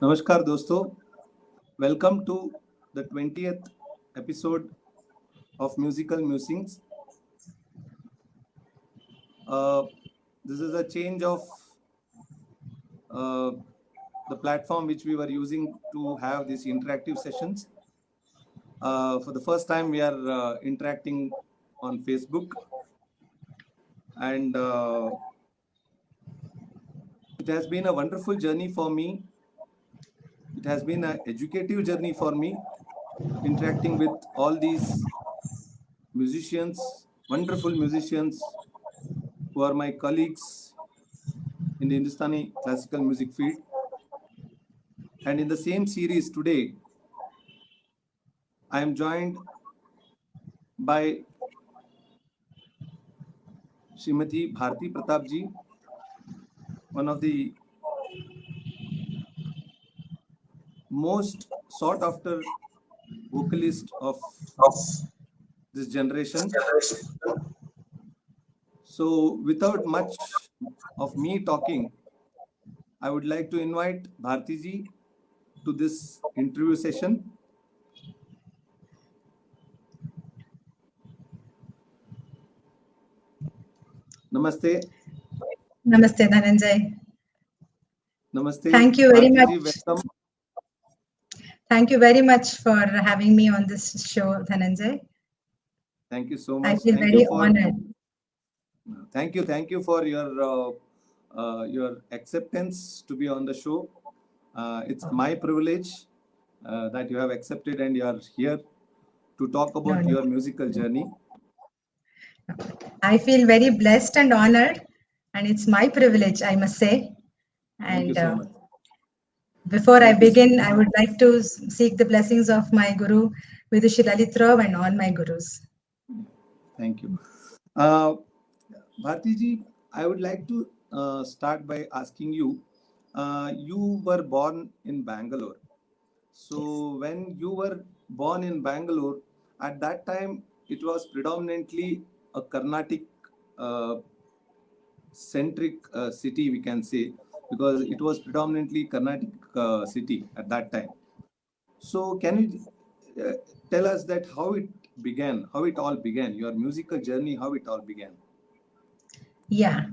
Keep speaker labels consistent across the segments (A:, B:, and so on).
A: नमस्कार दोस्तों, welcome to the 20th episode of Musical Musings. This is a change of the platform which we were using to have these interactive sessions. For the first time, we are interacting on Facebook, and it has been a wonderful journey for me. It has been an educative journey for me, interacting with all these musicians, wonderful musicians who are my colleagues in the Hindustani classical music field. And in the same series today, I am joined by Smt.Bharathi Prathap ji, one of the most sought after vocalist of this generation. So without much of me talking, I would like to invite Bharti ji to this interview session. Namaste.
B: Namaste, Dhananjay.
A: Namaste.
B: Thank you very
A: Bharti ji,
B: much.
A: welcome.
B: Thank you very much for having me on this show, Dhananjay.
A: Thank you so much.
B: I feel very honored.
A: Thank you for your acceptance to be on the show. It's my privilege that you have accepted and you are here to talk about your musical journey.
B: I feel very blessed and honored, and it's my privilege, I must say.
A: Thank you so much.
B: Before I begin, I would like to seek the blessings of my Guru, Vidushi Lalit Rao, and all my Gurus.
A: Thank you. Bharti ji, I would like to start by asking you, you were born in Bangalore. So when you were born in Bangalore, at that time, it was predominantly a Carnatic centric city, we can say, because it was predominantly Carnatic city at that time. So can you tell us that how it began, how it all began, your musical journey, how it all began?
B: Yeah.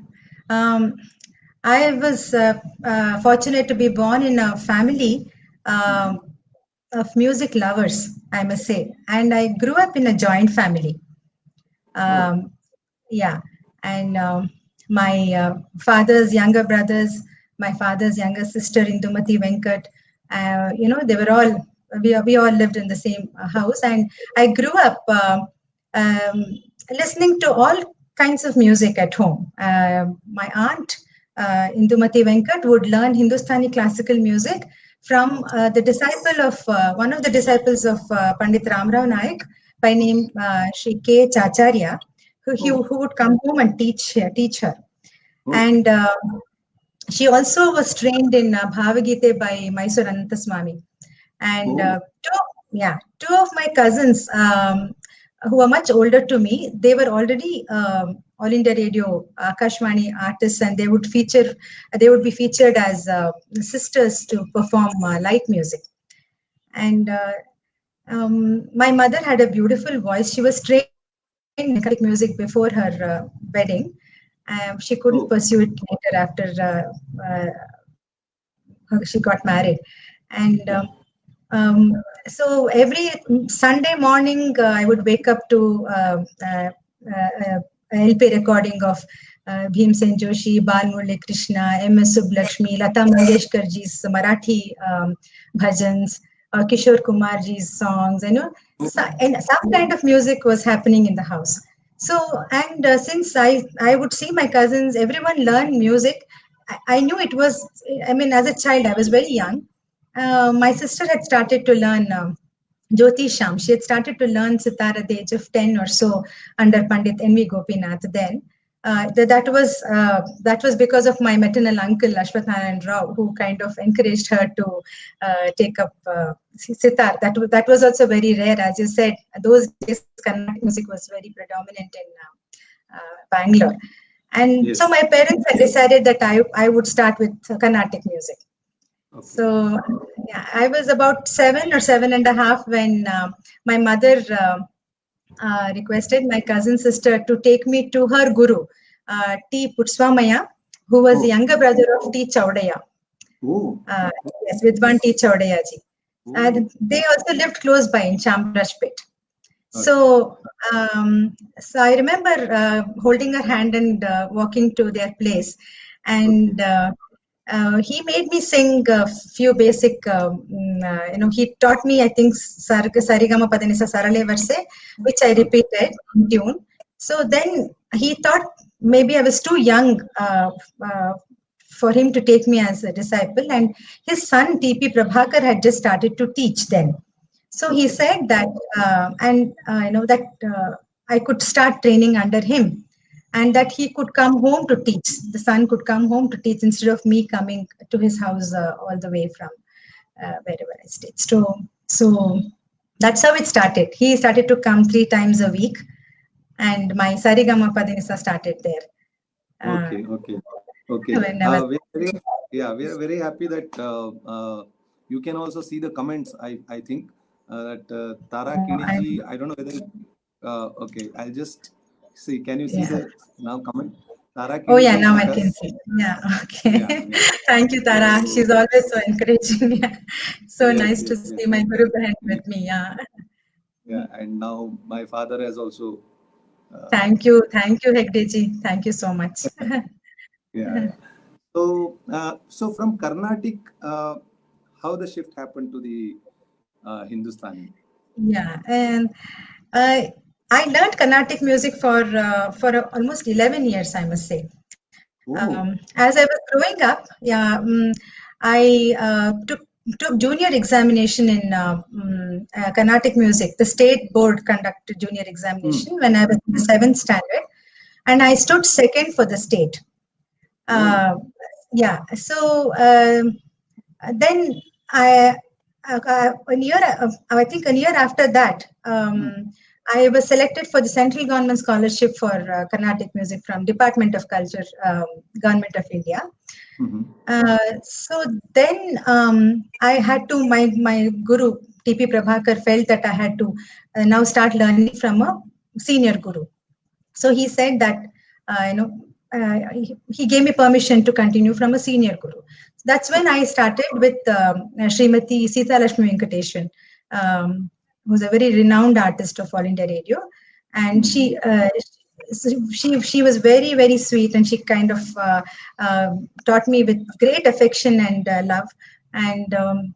B: I was fortunate to be born in a family of music lovers, I must say. And I grew up in a joint family. Yeah. And my father's younger brothers, my father's younger sister, Indumati Venkat, they were all, we all lived in the same house. And I grew up listening to all kinds of music at home. My aunt, Indumati Venkat, would learn Hindustani classical music from the disciple of, one of the disciples of Pandit Ramrao Naik by name Shri K. Chacharya, who would come home and teach her. And she also was trained in Bhavagite by Mysore Anantaswamy. And two of my cousins who are much older to me, they were already All India Radio Akashvani artists, and they would be featured as sisters to perform light music. And my mother had a beautiful voice. She was trained in Catholic music before her wedding. She couldn't pursue it later after she got married. And so every Sunday morning, I would wake up to LP recording of Bhimsen Joshi, Bal Murli Krishna, M.S. Subbulakshmi, Lata Mangeshkar ji's Marathi bhajans, Kishore Kumar ji's songs, and some kind of music was happening in the house. So, and since I would see my cousins, everyone learn music, I knew it was, as a child, I was very young. My sister had started to learn Jyotisham. She had started to learn sitar at the age of 10 or so under Pandit N.V. Gopinath then. That was because of my maternal uncle Ashwath Narayan Rao, who kind of encouraged her to take up sitar. That was also very rare, as you said. Those days, Carnatic music was very predominant in Bangalore. And so my parents had decided that I would start with Carnatic music.
A: Okay.
B: So yeah, I was about 7 or 7.5 when my mother requested my cousin sister to take me to her guru, T. Putswamaya, who was the
A: Oh.
B: younger brother of T. Chaudaya.
A: Oh.
B: Uh, yes, Vidwan T. Chaudayaji.
A: Oh.
B: And they also lived close by in Chamrajpet.
A: Okay.
B: So, so I remember holding her hand and walking to their place,
A: Okay.
B: and he made me sing a few basic. He taught me, I think, Sarigama Padanisa Sarale Verse, which I
A: Okay.
B: repeated in tune. So then he thought maybe I was too young uh, for him to take me as a disciple, and his son T.P. Prabhakar had just started to teach then. So he
A: Okay.
B: said that, and that I could start training under him, and that he could come home to teach. The son could come home to teach instead of me coming to his house all the way from wherever I stayed. So that's how it started. He started to come 3 times a week, and my Sarigama Padanisa started there.
A: Okay. Okay. Okay.
B: When I was,
A: We are very, yeah, we are very happy that you can also see the comments. I think that Tara Kiniji. I don't know whether. Okay, I'll just see. Can you see
B: yeah.
A: the now comment? Tara
B: Oh yeah,
A: Kiniji is
B: now
A: with
B: I can
A: us.
B: see. Yeah,
A: Yeah.
B: okay.
A: Yeah.
B: Thank you, Tara.
A: So
B: She's always so encouraging. Yeah. So
A: yes,
B: nice to
A: yes,
B: see
A: yes.
B: my Guru Bahan
A: Yeah.
B: with me. Yeah.
A: Yeah. And now my father has also. Uh,
B: Thank you, Hegdeji. Thank you so much.
A: yeah. Yeah. So from Carnatic, how the shift happened to the Hindustani?
B: Yeah, and I I learned Carnatic music for almost 11 years, I must say.
A: Oh.
B: As I was growing up, yeah, I took junior examination in Carnatic music. The state board conducted junior
A: Hmm.
B: examination when I was in the seventh standard, and I stood second for the state.
A: Oh.
B: Uh, yeah, so then I, I think a year after that,
A: Hmm.
B: I was selected for the central government scholarship for Carnatic music from Department of Culture, Government of India.
A: Hmm.
B: So then I had to, my guru, T.P. Prabhakar, felt that I had to now start learning from a senior guru. So he said that, he gave me permission to continue from a senior guru. That's when I started with Srimati Sita Lakshmi Venkateshan, who's a very renowned artist of All India Radio. And
A: Hmm.
B: she was very, very sweet, and she kind of taught me with great affection and love. And um,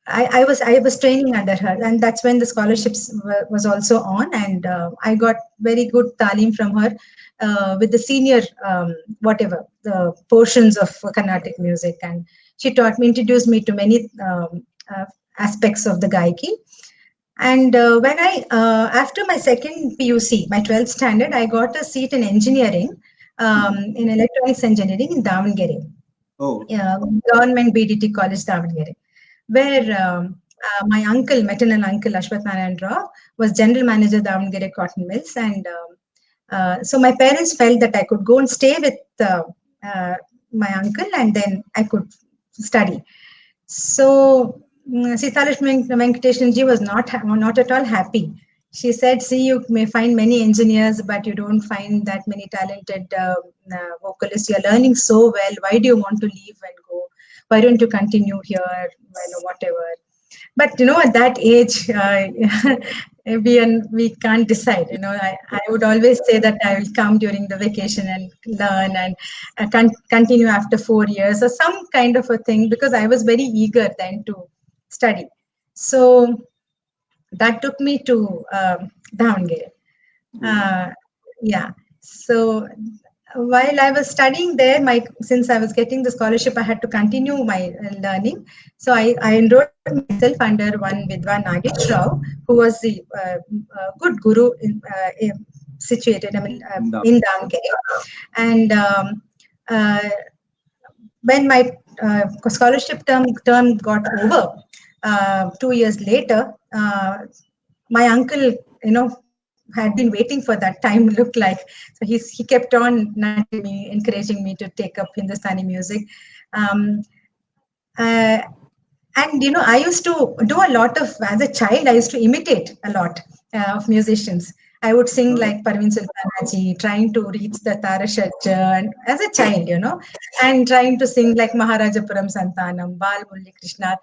B: I was training under her, and that's when the scholarships was also on, and I got very good talim from her with the senior whatever the portions of Carnatic music, and she introduced me to many aspects of the gaiki. And when I after my second PUC, my 12th standard, I got a seat in engineering,
A: Hmm.
B: in electronics engineering in Davangere,
A: Oh.
B: government BDT College, Davangere, where my uncle, maternal uncle Ashwath Narayan Rao, was general manager Davangere Cotton Mills, and so my parents felt that I could go and stay with uh, my uncle, and then I could study. So Sitalash Venkateshan ji was not at all happy. She said, "See, you may find many engineers, but you don't find that many talented vocalists. You're learning so well. Why do you want to leave and go? Why don't you continue here? Whatever." But at that age, we can't decide. I would always say that I will come during the vacation and learn, and continue after 4 years or some kind of a thing, because I was very eager then to study. So that took me to Davangere.
A: Oh.
B: Uh, yeah. So while I was studying there, since I was getting the scholarship, I had to continue my learning. So I enrolled myself under one Vidwan Nagesh Rao, who was the good guru situated,
A: No.
B: in Davangere. And uh, when my scholarship term got over, 2 years later, my uncle, had been waiting for that time, looked like. So he kept on nudging me, encouraging me to take up Hindustani music. Um, Uh, and I used to do a lot of, as a child, I used to imitate a lot of musicians. I would sing
A: Oh,
B: like Parveen Sultanaji, trying to reach the Tara Shajja, and as a child, and trying to sing like Maharajapuram Santanam, Bal Mulli Krishna,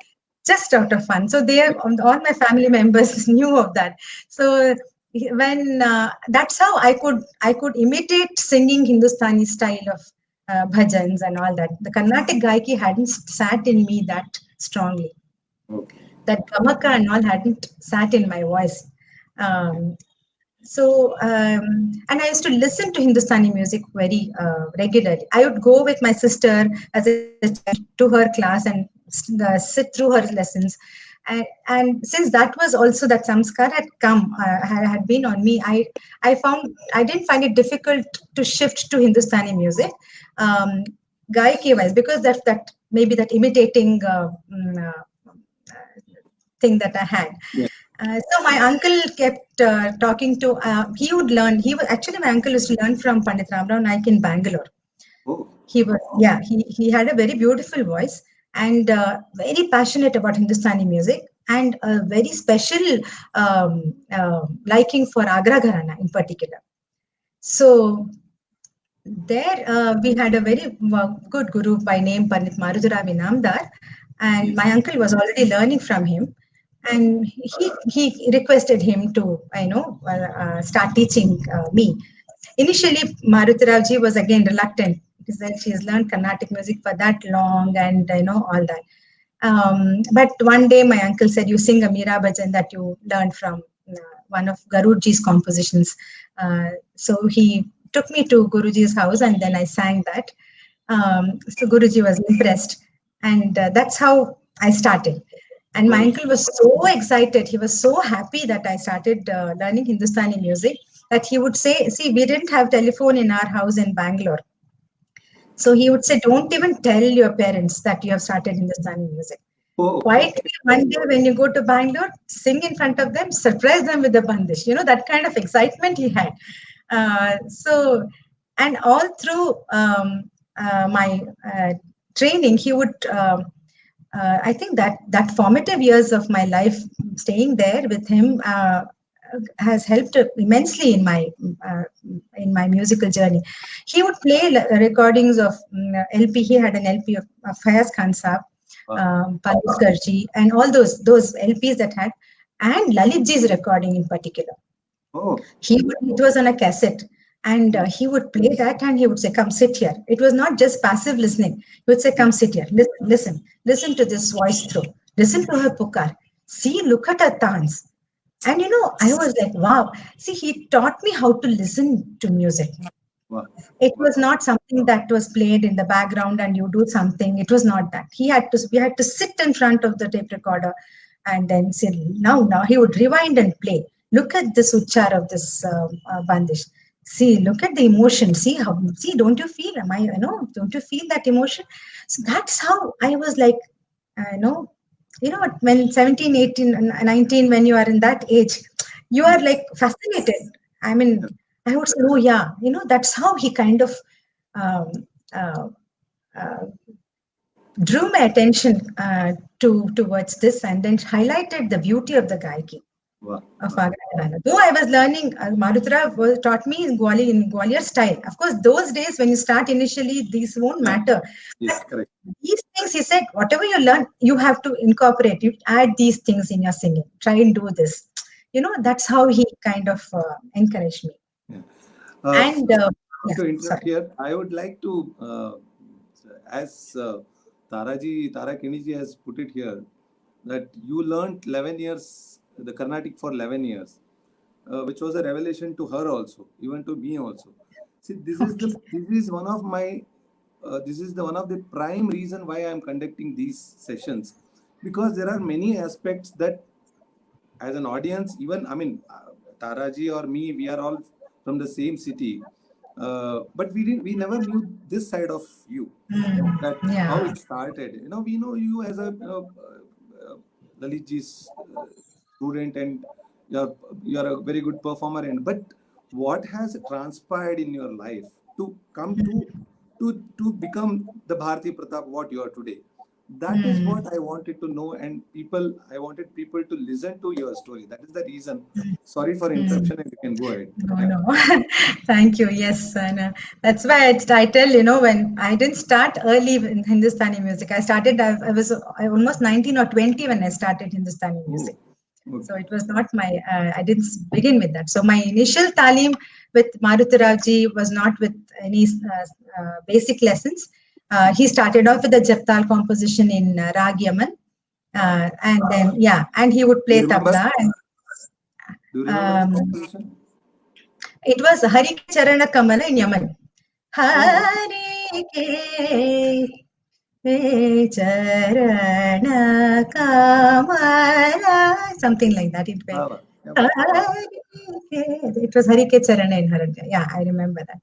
B: just out of fun. So they, all my family members knew of that. So when that's how I could imitate singing Hindustani style of bhajans and all that. The Carnatic Gaiki hadn't sat in me that strongly.
A: okay.
B: That gamaka and all hadn't sat in my voice. Um, and I used to listen to Hindustani music very regularly. I would go with my sister as a child to her class and sit through her lessons. And since that was also that samskar had come, had been on me, I didn't find it difficult to shift to Hindustani music, um, gaiki wise, because that maybe that imitating thing that I had.
A: Yeah.
B: So my uncle kept talking to. He would learn. He was actually, my uncle used to learn from Pandit Ramrao Naik in Bangalore.
A: Oh,
B: He was, yeah. He had a very beautiful voice and very passionate about Hindustani music and a very special liking for Agra Gharana in particular. So there we had a very good guru by name Pandit Marudurab Inamdar, and
A: yes.
B: my uncle was already learning from him,
A: Okay.
B: and he requested him to start teaching me. Initially, Maruthiravji was again reluctant. He said she has learned Carnatic music for that long, and all that. But one day, my uncle said, "You sing a Meera bhajan that you learned from one of Garudji's compositions." So he took me to Guruji's house, and then I sang that. So Guruji was impressed, and that's how I started. And my
A: Oh,
B: uncle was so excited. He was so happy that I started learning Hindustani music that he would say, "See, we didn't have telephone in our house in Bangalore." So he would say, "Don't even tell your parents that you have started Hindustani music.
A: oh,
B: Quietly,
A: okay.
B: one day when you go to Bangalore, sing in front of them, surprise them with the bandish." That kind of excitement he had. And all through my training, he would. I think that formative years of my life, staying there with him, has helped immensely uh, in my musical journey. He would play recordings of LP. He had an LP of Fayaz Khan Saab,
A: Wow.
B: Paris Garji, and all those LPs that had, and Lalit Ji's recording in particular.
A: Oh,
B: It was on a cassette, and
A: hmm.
B: he would play that, and he would say, "Come sit here." It was not just passive listening. He would say,
A: Hmm.
B: "Come sit here. Listen to this voice through. Listen to her pukar. See, look at her dance." And I was like, wow. See, he taught me how to listen to music.
A: Wow.
B: It
A: Wow.
B: was not something that was played in the background and you do something. It was not that. We had to sit in front of the tape recorder and then say, now he would rewind and play. Look at this uchar of this bandish. See, look at the emotion. See, don't you feel, don't you feel that emotion? So that's how I was like, uh, you know, when 17, 18, and 19, when you are in that age, you are
A: Yes.
B: like fascinated. I mean,
A: Yes.
B: I would say, oh yeah, that's how he kind of um, uh, uh, drew my attention towards this, and then highlighted the beauty of the Gaiki
A: Wow.
B: of
A: Wow.
B: Agra Ghana. Though I was learning, Marutra taught me in Gwalior style. Of course, those days when you start initially, these won't
A: Yeah.
B: matter. But
A: Yes. Correct.
B: these things, he said, whatever you learn, you have to incorporate. You add these things in your singing. Try and do this. That's how he kind of encouraged me.
A: Yeah.
B: And
A: Sorry
B: yeah,
A: to interrupt
B: sorry.
A: here. I would like to, as Tara Kiniji has put it here, that you learned 11 years, the Carnatic for 11 years, which was a revelation to her also, even to me also. See,
B: Okay.
A: this is one of my, this is the one of the prime reason why I am conducting these sessions, because there are many aspects that as an audience, even I mean, Taraji or me, we are all from the same city, but we never knew this side of you, that how
B: Yeah.
A: it started. We know you as a Lalit ji's student, and you're a very good performer. And but what has transpired in your life to come to become the Bharati Pratap what you are today? That is what I wanted to know, and I wanted people to listen to your story. That is the reason. Sorry for interruption, and you can go ahead.
B: No,
A: Yeah.
B: no. Thank you. Yes, and that's why I tell, when I didn't start early in Hindustani music. I was almost 19 or 20 when I started Hindustani music.
A: Oh,
B: So
A: okay.
B: it was not I didn't begin with that. So my initial talim with Maruti was not with any basic lessons. He started off with a Japtal composition in Rag Yaman. And then, yeah, and he would
A: Do you
B: play
A: remember?
B: tabla. And,
A: Do you remember the
B: um,
A: composition?
B: it was Hari Ke Charana Kamala in Yaman.
A: Oh,
B: Hari Ke Charana Kamala, something like that.
A: wow. Yeah, wow.
B: It was Hari Ke Charana in Haranja. Yeah, I remember that.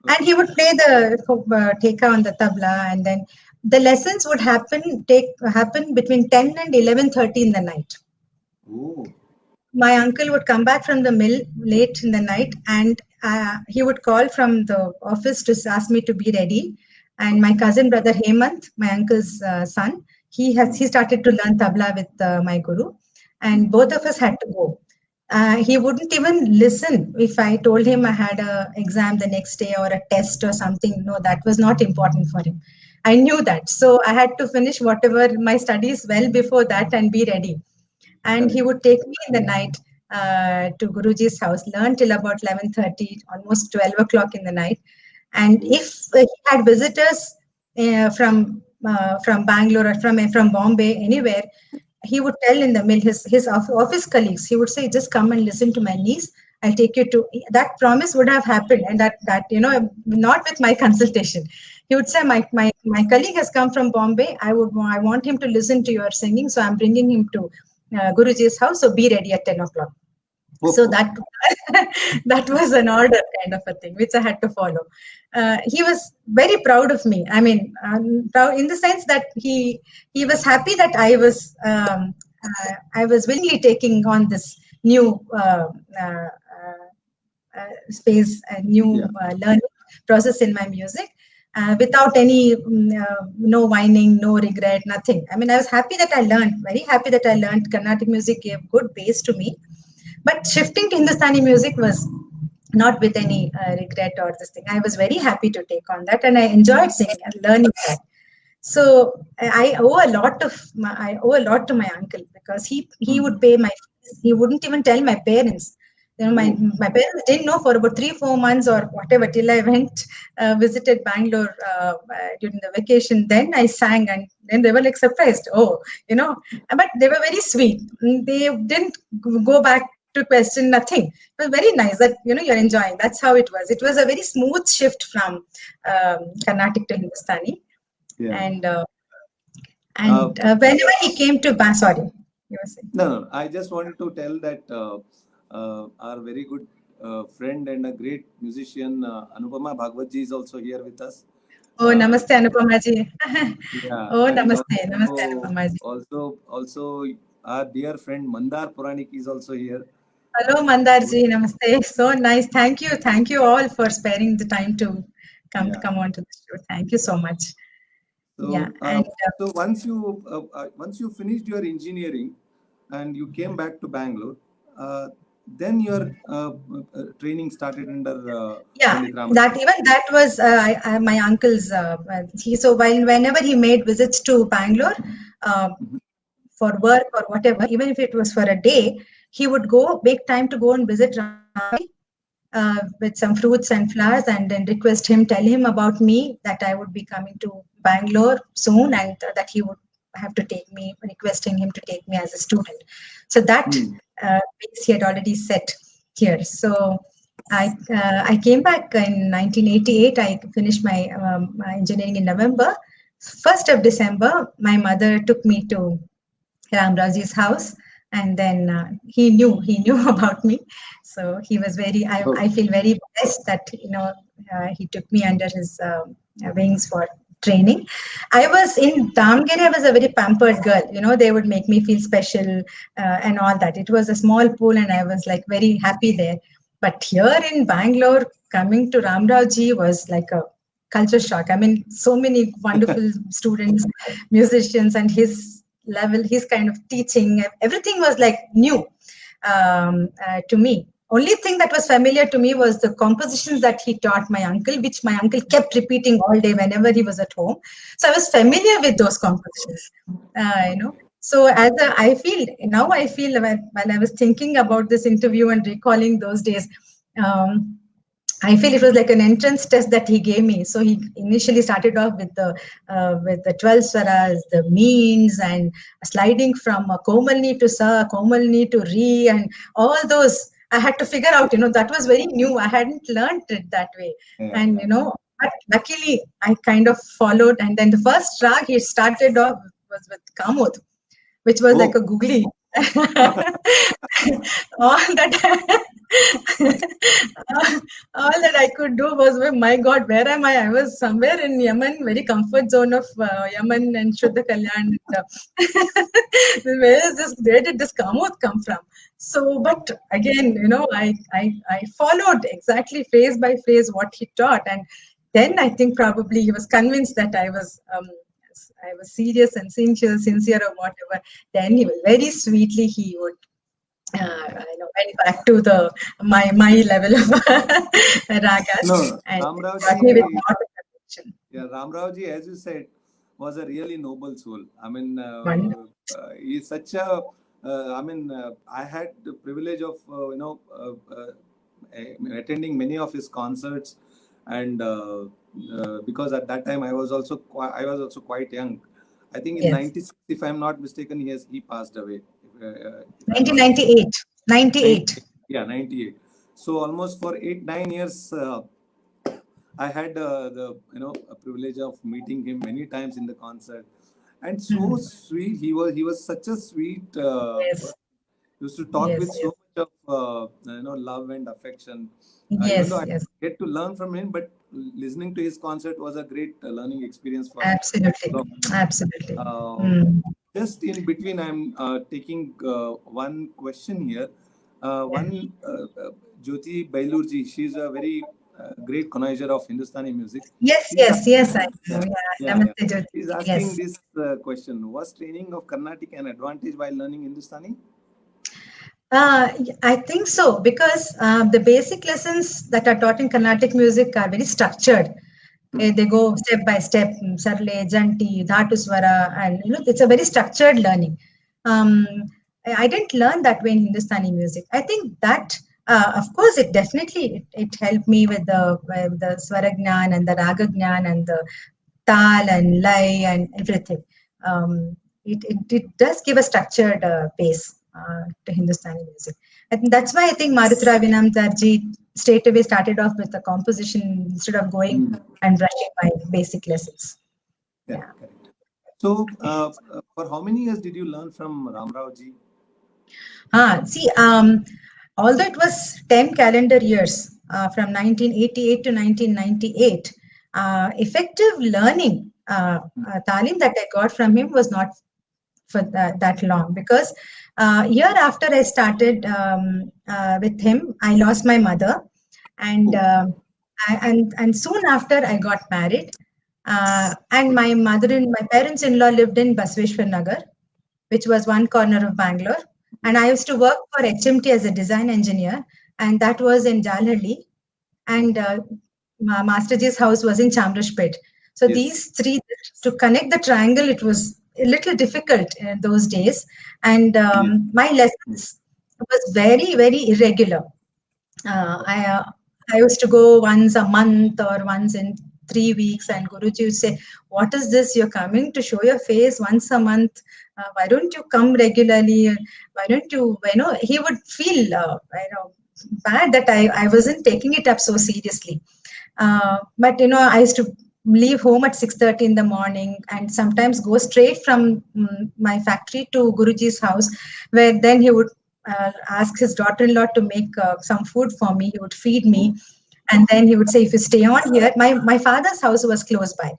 B: And
A: Okay.
B: he would play the teka on the tabla, and then the lessons would happen between 10 and 11:30 in the night.
A: Oh,
B: My uncle would come back from the mill late in the night, and he would call from the office to ask me to be ready. And my cousin brother Hemant, my uncle's son, he started to learn tabla with my guru, and both of us had to go. He wouldn't even listen if I told him I had a exam the next day or a test or something. No, that was not important for him. I knew that, so I had to finish whatever my studies well before that and be ready. And he
A: correct.
B: would take me in the night to Guruji's house, learn till about 11:30, almost 12 o'clock in the night. And
A: Oh,
B: if he had visitors from Bangalore or from Bombay, anywhere, he would tell in the mill his office colleagues. He would say, "Just come and listen to my niece. I'll take you to." That promise would have happened, and that not with my consultation. He would say, "My colleague has come from Bombay. I want him to listen to your singing, so I'm bringing him to Guruji's house. So be ready at 10 o'clock." So
A: oh,
B: that that was an order kind of a thing which I had to follow. He was very proud of me. I mean, proud in the sense that he was happy that I was willingly taking on this new uh, space, a new
A: yeah.
B: learning process in my music. Without any no whining, no regret, nothing. I mean, I was happy that I learned, very happy that I learned. Carnatic music gave good base to me, but shifting to Hindustani music was not with any regret or this thing. I was very happy to take on that, and I enjoyed singing and learning that. So I owe a lot to my uncle, because he would pay my fees. He wouldn't even tell my parents.
A: Oh,
B: My parents didn't know for about 3-4 months or whatever, till I went visited Bangalore during the vacation. Then I sang, and then they were like surprised. Oh, but they were very sweet. They didn't go back to question nothing. It was very nice that you're enjoying. That's how it was. It was a very smooth shift from Carnatic to Hindustani.
A: yeah.
B: And
A: Uh,
B: whenever he came to sorry, you were saying.
A: no, no. I just wanted to tell that our very good friend and a great musician, Anupama Bhagwatji, is also here with us.
B: Oh,
A: Uh,
B: namaste, Anupama ji.
A: yeah,
B: Oh,
A: and
B: namaste, Anupama ji.
A: also our dear friend Mandar Puranik is also here.
B: Hello, Mandar ji, namaste. So nice. Thank you all for sparing the time to
A: Yeah.
B: come on to the show. Thank you so much. Yeah,
A: So,
B: and
A: so once you finished your engineering and you came back to Bangalore, then your training started under
B: yeah,
A: Pandit Raman.
B: that was my uncle's. Whenever he made visits to Bangalore, uh,
A: Mhm.
B: for work or whatever, even if it was for a day, he would make time to go and visit Ramji with some fruits and flowers, and then tell him about me, that I would be coming to Bangalore soon, and that he would have to requesting him to take me as a student. So that
A: Hmm.
B: base he had already set here. So I came back in 1988. I finished my engineering in November. 1st of December, my mother took me to Ramraji's house, and then he knew about me. So he was very. I
A: Oh,
B: feel very blessed that he took me under his wings for training. I was in Damgere. I was a very pampered girl. They would make me feel special and all that. It was a small pool, and I was like very happy there. But here in Bangalore, coming to Ramraji was like a culture shock. I mean, so many wonderful students, musicians, and his level, his kind of teaching, everything was like new to me. Only thing that was familiar to me was the compositions that he taught my uncle, which my uncle kept repeating all day whenever he was at home. So I was familiar with those compositions, you know. So I feel now, I feel while I was thinking about this interview and recalling those days, I feel it was like an entrance test that he gave me. So he initially started off with the 12 swaras, the means, and sliding from Komalni to Sa, Komalni to Re, and all those. I had to figure out, that was very new. I hadn't learned it that way.
A: Yeah,
B: And,
A: yeah.
B: but luckily I kind of followed. And then the first rag he started off was with Kamod, which was like
A: Oh,
B: a googly. all that all that I could do was, oh my God, where am I? I was somewhere in Yemen, very comfort zone of Yemen and Shuddha Kalyan. Where did this Kamod come from? So, but again, I followed exactly phrase by phrase what he taught, and then I think probably he was convinced that I was serious and sincere or whatever. Then he was very sweetly, he would went back to my level of ragas,
A: no,
B: and got me with
A: Ramravji,
B: lot of affection.
A: yeah, Ramravji, as you said, was a really noble soul. I mean,
B: Wonderful.
A: he's such a. I had the privilege of attending many of his concerts, and because at that time I was also quite young. I think in
B: Yes.
A: '96, if I'm not mistaken, he passed away. If I'm not mistaken.
B: 1998. 98.
A: 98. Yeah, 98. So almost for 8 9 years, I had the a privilege of meeting him many times in the concert, and so sweet he was. He was such a sweet
B: Yes.
A: person. He used to talk
B: Yes.
A: with
B: Yes.
A: so much of love and affection. Even though
B: Yes.
A: I
B: Yes.
A: didn't get to learn from him, but listening to his concert was a great learning experience for
B: Absolutely.
A: all of me.
B: Absolutely.
A: Uh,
B: Mm.
A: just in between, I'm taking one question here.
B: Yeah.
A: One Jyoti Bailurji, she's a very great connoisseur of Hindustani music.
B: Yes.
A: She's
B: Yes.
A: asking,
B: Yes. I know.
A: yeah,
B: Yeah.
A: yeah, yeah.
B: Namaste, Jyoti.
A: She's asking
B: Yes.
A: this question: was training of Carnatic an advantage while learning Hindustani?
B: I think so, because the basic lessons that are taught in Carnatic music are very structured. They go step by step, sarle, janti, dhatu swara, and it's a very structured learning. Um, I didn't learn that way in Hindustani music. I think that, of course, it definitely it helped me with the swara gnan and the raga gnan and the tal and lay and everything. It does give a structured pace to Hindustani music. And that's why I think Maruti Ravinam Tarji straight away started off with the composition instead of going
A: Mm.
B: and brushing my basic lessons. Yeah.
A: Correct, correct. So, for how many years did you learn from Ramrao ji?
B: See, although it was 10 calendar years from 1988 to 1998, effective learning, talim that I got from him was not for that long, because year after I started with him, I lost my mother, and
A: Oh,
B: and soon after I got married, and my parents-in-law lived in Basveshwar Nagar, which was one corner of Bangalore. And I used to work for HMT as a design engineer, and that was in Jalhalli. And Masterji's house was in Chamrashpet. So
A: yes,
B: these three, to connect the triangle, it was a little difficult in those days. And
A: yes.
B: my lessons was very, very irregular. Uh,
A: Oh,
B: I uh, I used to go once a month or once in 3 weeks, and Guruji would say, "What is this? You're coming to show your face once a month. Why don't you come regularly? Why don't you?" He would feel bad that I wasn't taking it up so seriously. But I used to leave home at 6:30 in the morning, and sometimes go straight from my factory to Guruji's house, where then he would ask his daughter-in-law to make some food for me. He would feed me,
A: oh,
B: and then he would say, "If you stay on here," my father's house was close by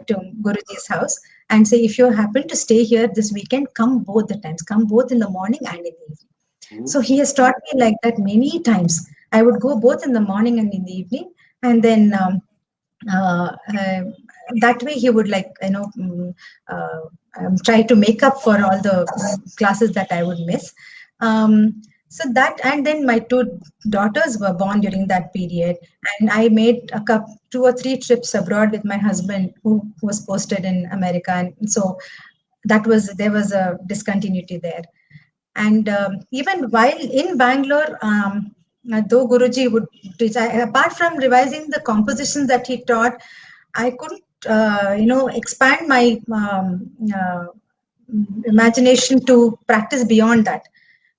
B: to Guruji's house, and say, "If you happen to stay here this weekend, come both the times. Come both in the morning and in the evening."
A: oh,
B: So he has taught me like that many times. I would go both in the morning and in the evening, and then uh, uh, that way he would try to make up for all the classes that I would miss. So that, and then my two daughters were born during that period, and I made 2 or 3 trips abroad with my husband, who was posted in America, and so there was a discontinuity there. And even while in Bangalore, though Guruji would teach, apart from revising the compositions that he taught, I couldn't, expand my imagination to practice beyond that.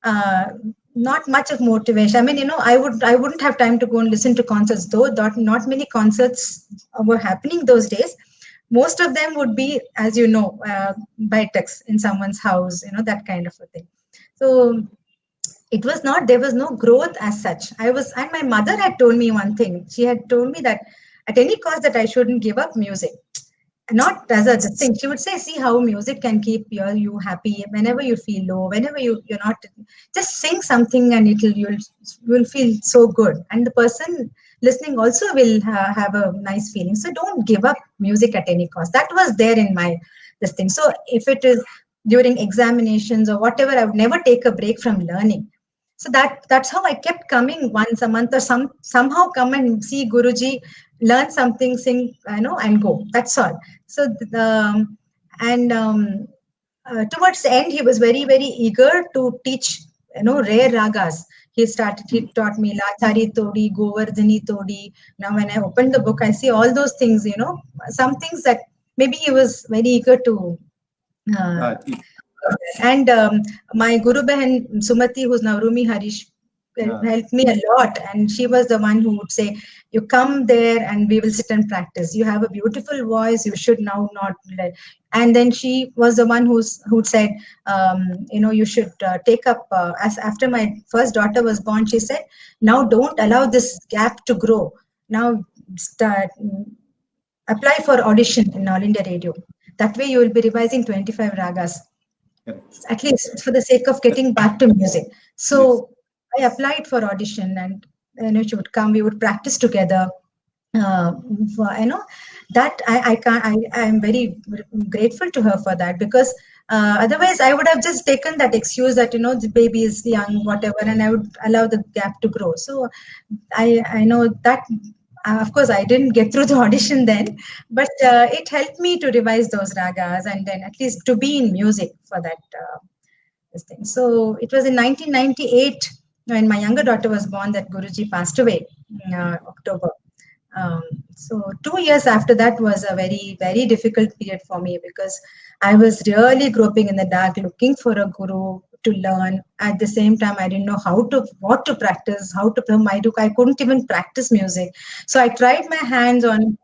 B: Uh, Not much of motivation. I mean, I wouldn't have time to go and listen to concerts, though. Not many concerts were happening those days. Most of them would be, as you know, by text in someone's house, that kind of a thing. So it was not, there was no growth as such. And my mother had told me one thing. She had told me that at any cost that I shouldn't give up music. Not as a thing. She would say, see how music can keep you happy whenever you feel low, whenever you're not, just sing something and you'll feel so good. And the person listening also will have a nice feeling. So don't give up music at any cost. That was there in my this thing. So if it is during examinations or whatever, I would never take a break from learning. So that's how I kept coming once a month, or somehow come and see Guruji, learn something, sing, and go. That's all. So and towards the end, he was very, very eager to teach, rare ragas. He taught me Lachari Todi, Govardhani Todi. Now, when I opened the book, I see all those things, some things that maybe he was very eager to uh,
A: Teach.
B: and my Guru Behan Sumati, who's now Rumi Harish, helped me a lot. And she was the one who would say, you come there and we will sit and practice. You have a beautiful voice. You should now not let. And then she was the one who said, you should take up, as after my first daughter was born, she said, now don't allow this gap to grow. Now start, apply for audition in All India Radio. That way you will be revising 25 ragas,
A: Correct.
B: at least for the sake of getting back to music.
A: Yes.
B: So I applied for audition, and she would come. We would practice together. Uh, that I can't. I am very grateful to her for that, because otherwise I would have just taken that excuse that the baby is young, whatever, and I would allow the gap to grow. So I know that. Of course, I didn't get through the audition then, but it helped me to revise those ragas, and then at least to be in music for that this thing. So it was in 1998 when my younger daughter was born that Guruji passed away in October. Um, so 2 years after that was a very, very difficult period for me, because I was really groping in the dark, looking for a guru to learn. At the same time, I didn't know what to practice, how to play. I couldn't even practice music. So I tried my hands on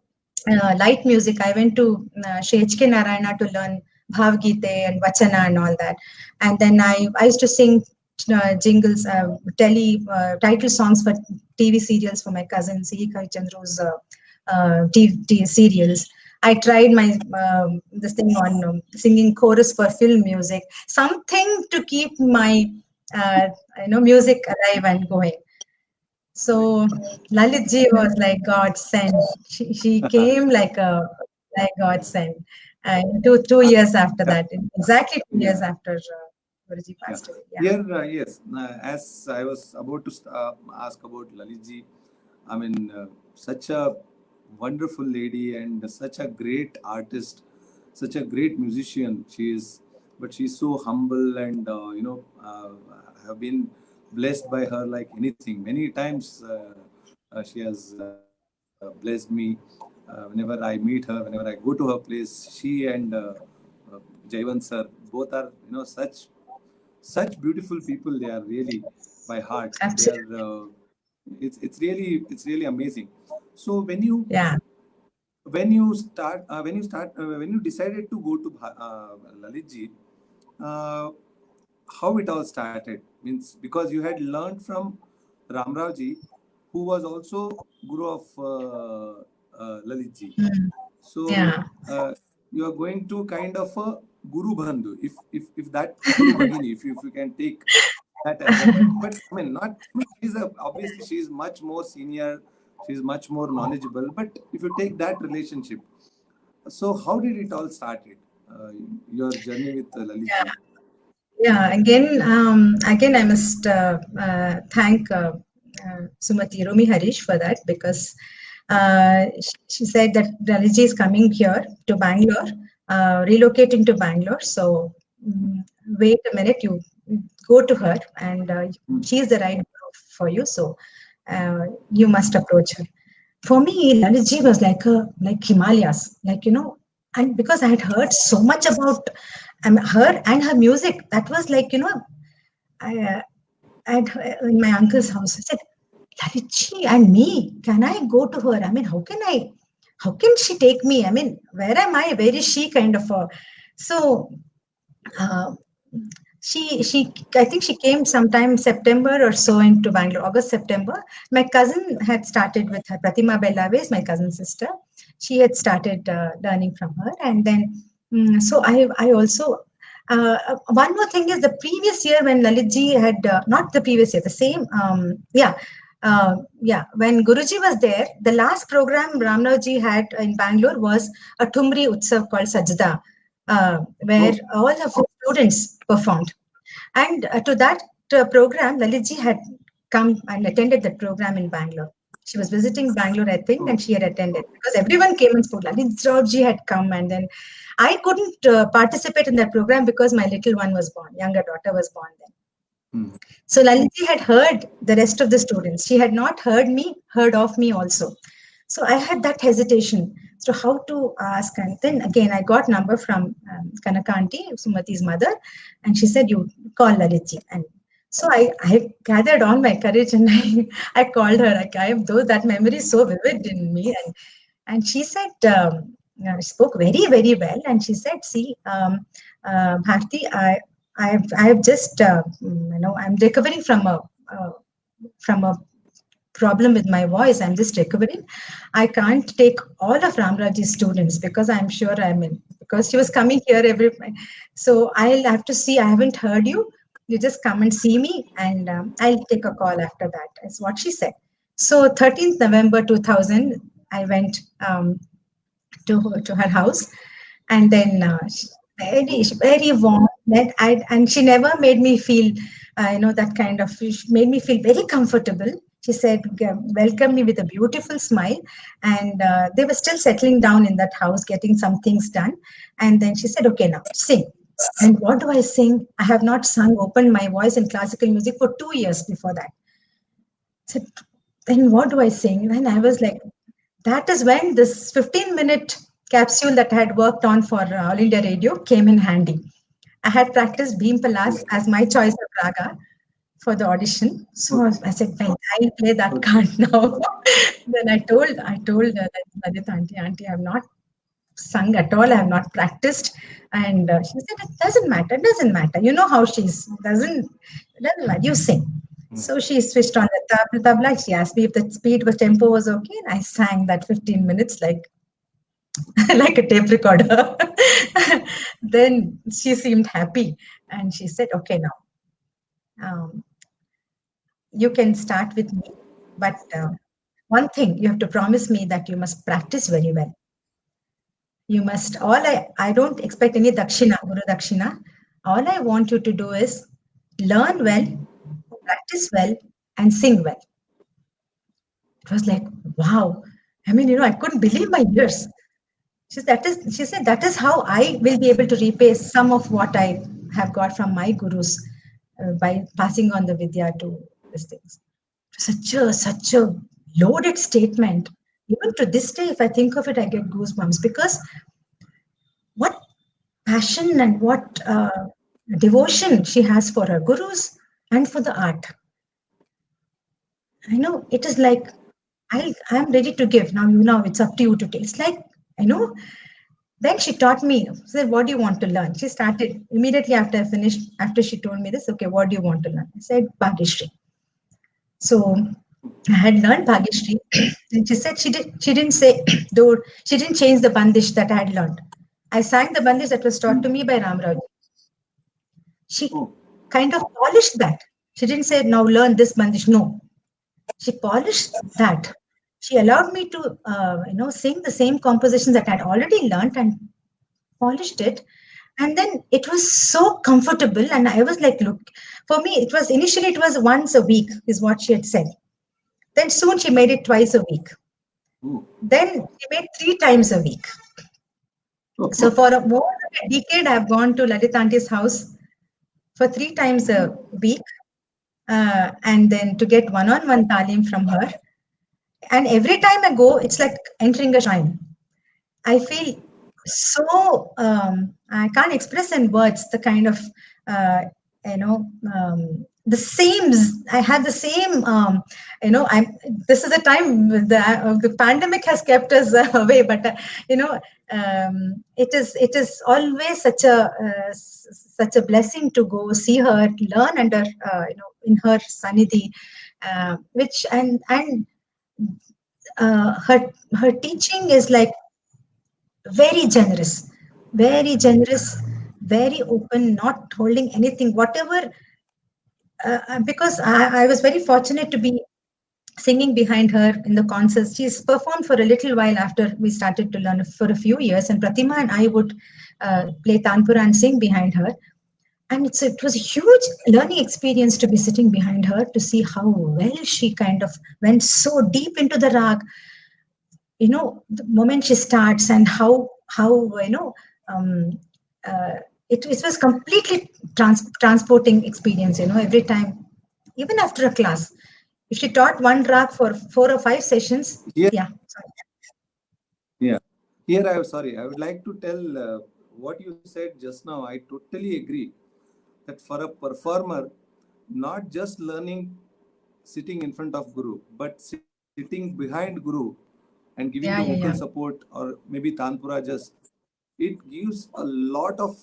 B: light music. I went to Shri H.K. Narayana to learn Bhav Gite and Vachana and all that. And then I used to sing jingles, title songs for TV serials for my cousin C. Kavichandru's TV serials. I tried my this thing on singing chorus for film music, something to keep my uh, music alive and going.
A: Correct.
B: So Lalit ji was like God sent. She came like God sent. And two years after
A: Yeah.
B: that, exactly 2 years
A: Yeah.
B: after Guruji
A: Yeah.
B: passed away. Yeah.
A: Here, yes. As I was about to ask about Lalitji, I mean, such a wonderful lady and such a great artist, such a great musician she is. But she's so humble and have been blessed by her like anything. Many times she has blessed me. Whenever I meet her, whenever I go to her place, she and Jaivan sir both are such beautiful people. They are really by heart. They are.
B: Absolutely.
A: It's really amazing. So
B: Yeah.
A: when you decided to go to Lalitji, uh, how it all started means, because you had learned from Ramravji, who was also guru of Lalitji.
B: Mm.
A: So
B: Yeah.
A: you are going to kind of a guru bandhu, if that guru bhagini, if you can take that as a, but I mean not, she's a, obviously she's much more senior She's much more knowledgeable. But if you take that relationship, so how did it all started? Your journey with Lalit ji?
B: Yeah, again, I must thank Sumati Rumi Harish for that, because she said that Raliji is coming here to Bangalore, relocating to Bangalore. So wait a minute, you go to her, and she is the right guru for you. So you must approach her. For me, Laliji was like Himalayas, and because I had heard so much about her and her music, that was I, at in my uncle's house. I said, Lalichi and me, can I go to her? I mean, how can she take me? I mean, where am I? Where is she? Kind of a. So uh, she I think she came sometime September or so into Bangalore, August, September. My cousin had started with her. Pratima Bellave is my cousin's sister. She had started learning from her, and then so I also one more thing is, the previous year when Lalitji had not the previous year, the same when Guruji was there, the last program Ramnavji had in Bangalore was a Tumri Utsav called Sajda, where
A: Oh,
B: all of the students performed. And to that program, Lalitji had come and attended that program in Bangalore. She was visiting Bangalore, I think, and
A: oh.
B: she had attended, because everyone came and spoke. Lalit ji had come, and then I couldn't participate in that program because my little one was born, younger daughter was born then.
A: Hmm.
B: So Laliti had heard the rest of the students. She had not heard of me also. So I had that hesitation. So how to ask? And then again, I got number from Kanaka aunty, Sumati's mother, and she said, "You call Laliti." And so I gathered all my courage, and I called her. Though that memory is so vivid in me, and she said, spoke very, very well. And she said, "See, Bharti, I have just, I'm recovering from a problem with my voice. I'm just recovering. I can't take all of Ramraj's students, because I'm sure because she was coming here so I'll have to see. I haven't heard you. You just come and see me, and I'll take a call after that." Is what she said. So 13th November 2000, I went to her house, and then
A: Oh,
B: very warm. And she never made me feel, that kind of. She made me feel very comfortable. She said, welcomed me with a beautiful smile, and they were still settling down in that house, getting some things done. And then she said, "Okay, now sing." And what do I sing? I have not sung, opened my voice in classical music for 2 years before that. So then what do I sing? And I was like, that is when this 15-minute capsule that I had worked on for All India Radio came in handy. I had practiced Bhim Palas as my choice of raga for the audition. So
A: okay,
B: I said, "Fine, I'll play that
A: okay.
B: card now." Then I told that auntie, I have not sung at all. I have not practiced. And she said, "It doesn't matter. It doesn't matter. You know how she's. It doesn't matter. You sing."
A: Hmm.
B: So she switched on the tabla. She asked me if the speed was tempo was okay, and I sang that 15 minutes like like a tape recorder. Then she seemed happy, and she said, "Okay, now um, you can start with me, but one thing, you have to promise me that you must practice very well. You must, I don't expect any dakshina, Guru Dakshina. All I want you to do is learn well, practice well, and sing well." It was like, wow. I mean, I couldn't believe my ears. She said, that is how I will be able to repay some of what I have got from my gurus, by passing on the vidya to these things. Such a loaded statement. Even to this day, if I think of it, I get goosebumps, because what passion and what devotion she has for her gurus and for the art. I know it is like, I'm ready to give now. It's up to you to take. It's like, I know. Then she taught me. Said, "What do you want to learn?" She started immediately after I finished. After she told me this, "Okay, what do you want to learn?" I said, "Bhagyashree." So I had learned Bhagyashree, and she said she didn't say though she didn't change the bandish that I had learned. I sang the bandish that was taught
A: Hmm.
B: to me by Ramraj. She
A: Oh,
B: kind of polished that. She didn't say, "Now learn this bandish." No, she polished that. she allowed me to sing the same compositions that I had already learned and polished it. And then it was so comfortable, and I was like, look, for me it was initially, it was once a week is what she had said. Then soon she made it twice a week.
A: Ooh.
B: Then she made 3 times a week. So for more than a decade, I've gone to Lalit Auntie's house for 3 times a week, and then to get one-on-one talim from her. And every time I go, it's like entering a shrine. I feel so, I can't express in words the kind of, uh, the same, I have the same, this is a time the pandemic has kept us away, but, it is always such a blessing to go see her, learn under, in her sanidhi, which, and her teaching is like very generous, very open, not holding anything, whatever. Because I was very fortunate to be singing behind her in the concerts. She's performed for a little while after we started to learn for a few years, and Pratima and I would play Tanpura and sing behind her. And it was a huge learning experience to be sitting behind her to see how well she kind of went so deep into the rag, the moment she starts, and how um, uh, it was completely transporting experience, every time, even after a class, if she taught one rag for 4 or 5 sessions.
A: Here,
B: Yeah, sorry.
A: yeah. Here, I would like to tell what you said just now. I totally agree that for a performer, not just learning sitting in front of Guru, but sitting behind Guru and giving the vocal
B: Yeah, yeah, yeah,
A: support, or maybe Tanpura, just it gives a lot of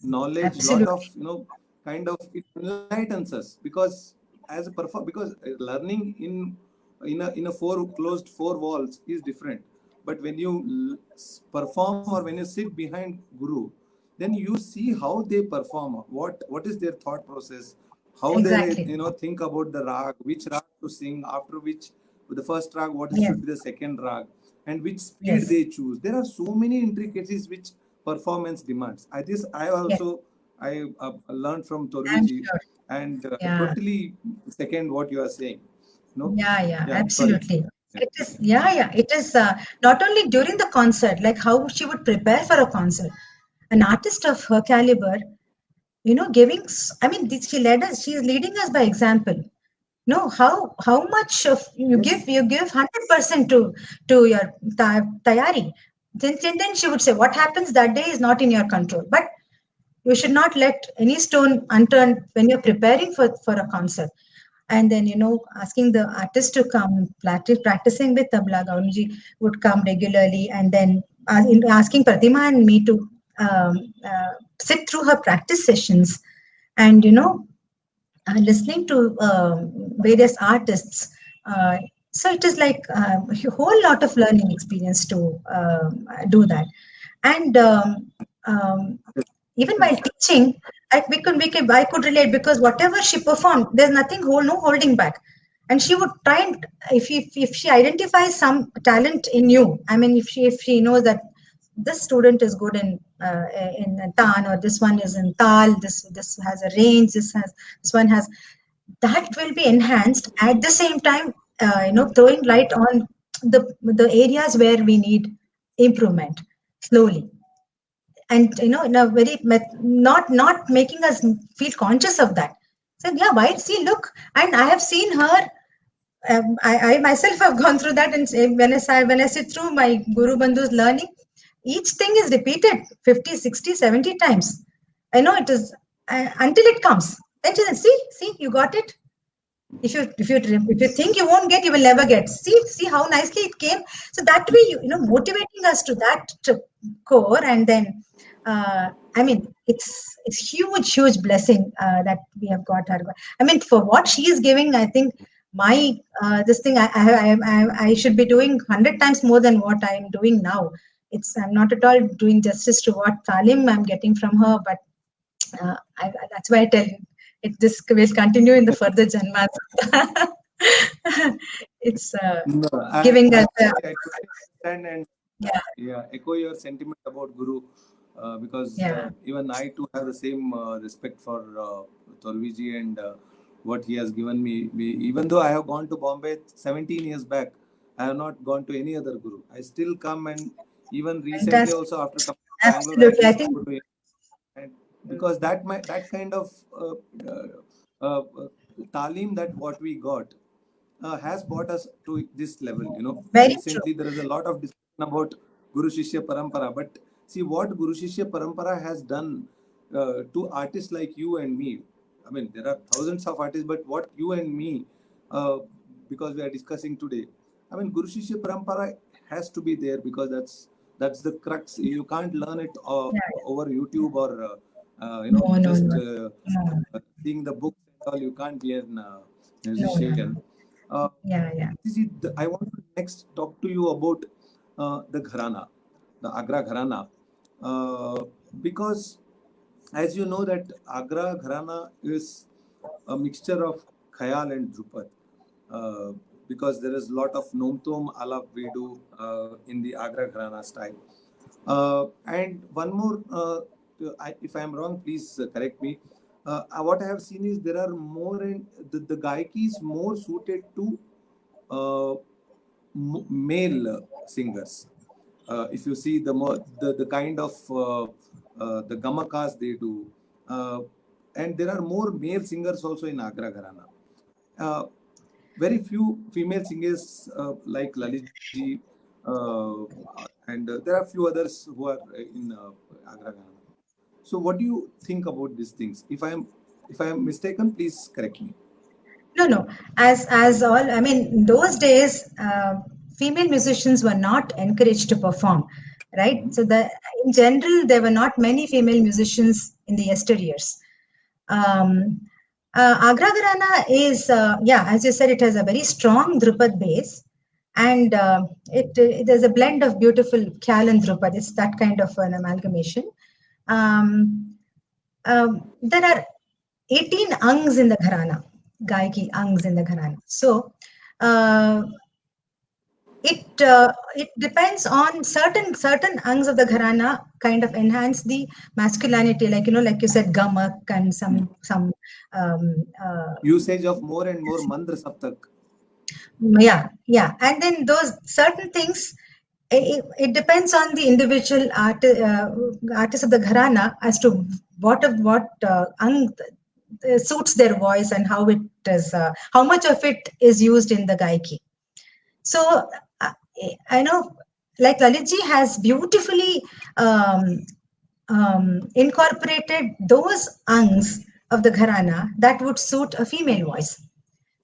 A: knowledge, lot of
B: absolutely.
A: kind of, it enlightens us, because as a because learning in a four closed four walls is different. But when you perform, or when you sit behind Guru, then you see how they perform, what is their thought process, how they
B: Exactly.
A: think about the rag, which rag to sing, after which the first rag, what
B: Yes,
A: should be the second rag, and which speed
B: yes,
A: they choose. There are so many intricacies which performance demands. I
B: yes,
A: also I learned from
B: I'm
A: Torviji,
B: sure.
A: and
B: Yeah.
A: totally second what you are saying. No,
B: Yeah, yeah,
A: yeah, sorry.
B: absolutely.
A: Yeah.
B: It is, yeah, yeah. It is not only during the concert, like how she would prepare for a concert. An artist of her caliber, giving, I mean, she led us, she is leading us by example. No, how much of
A: Yes.
B: you give 100% to your tayari. Then she would say, what happens that day is not in your control. But you should not let any stone unturned when you're preparing for a concert. And then, asking the artist to come practicing with tabla. Gaunji would come regularly, and then asking Pratima and me to sit through her practice sessions, and listening to various artists. So it is like a whole lot of learning experience to do that. And um, even while teaching, I could relate, because whatever she performed, there's nothing no holding back. And she would try and, if she identifies some talent in you, I mean, if she knows that this student is good in tan, or this one is in tal, this has a range, this one has, that will be enhanced at the same time, throwing light on the areas where we need improvement slowly, and in a very not making us feel conscious of that. So yeah, why, see, look, and I have seen her. I myself have gone through that, and when I sit through my Guru Bandhu's learning, each thing is repeated 50, 60, 70 times. I know it is, until it comes. Then she says, see, you got it. If you think you won't get, you will never get. See how nicely it came. So that way, motivating us to that core. And then, I mean, it's huge blessing that we have got her. I mean, for what she is giving, I think my this thing, I should be doing 100 times more than what I am doing now. I'm not at all doing justice to what talim I'm getting from her, but that's why I tell you, this will continue in the further janmas. It's
A: No,
B: giving us
A: I totally understand and
B: yeah,
A: yeah, echo your sentiment about Guru, because
B: yeah,
A: even I too have the same respect for Torviji and what he has given me. Even though I have gone to Bombay 17 years back, I have not gone to any other Guru. I still come, and even recently
B: fantastic.
A: also after coming to Bangalore, I
B: Absolutely. I
A: used to
B: think
A: go to him. And because that kind of talim that what we got has brought us to this level.
B: very true.
A: Recently there is a lot of discussion about Guru Shishya Parampara, but see what Guru Shishya Parampara has done to artists like you and me. I mean, there are thousands of artists, but what you and me, uh, because we are discussing today, I mean, Guru Shishya Parampara has to be there because that's the crux. You can't learn it
B: Yeah.
A: over YouTube or
B: No, no,
A: just
B: no, no,
A: seeing the books and all. You can't be a
B: no, no,
A: musician.
B: no.
A: Uh,
B: Yeah, yeah.
A: I want to next talk to you about the gharana, the Agra gharana, because as you know that Agra gharana is a mixture of Khayal and Drupad, uh, because there is a lot of Nomtom Alap we do in the Agra gharana style. And one more, if I am wrong, please correct me. What I have seen is there are more in the gaiki is more suited to uh, male singers. If you see the kind of the gamakas they do, uh, and there are more male singers also in Agra Gharana. Uh, Very few female singers like Lalitji, and there are few others who are in Agra Gharana. So, what do you think about these things? If I am mistaken, please correct me.
B: No, no. As all, I mean, in those days, female musicians were not encouraged to perform, right?
A: Mhm.
B: So the in general, there were not many female musicians in the yesteryears. Um, Agra Gharana is, yeah, as you said, it has a very strong Drupad base, and there's a blend of beautiful Khyal and Drupad. It's that kind of an amalgamation. Um, there are 18 angs in the gharana, gaiki angs in the gharana. So uh, it depends on certain angs of the gharana kind of enhance the masculinity, like like you said, gamak and some
A: Usage of more and more mandra saptak.
B: yeah, and then those certain things. It depends on the individual artist of the gharana as to what suits their voice and how it is how much of it is used in the gaiki. So uh, I know, like Lalitji has beautifully um, incorporated those angs of the gharana that would suit a female voice.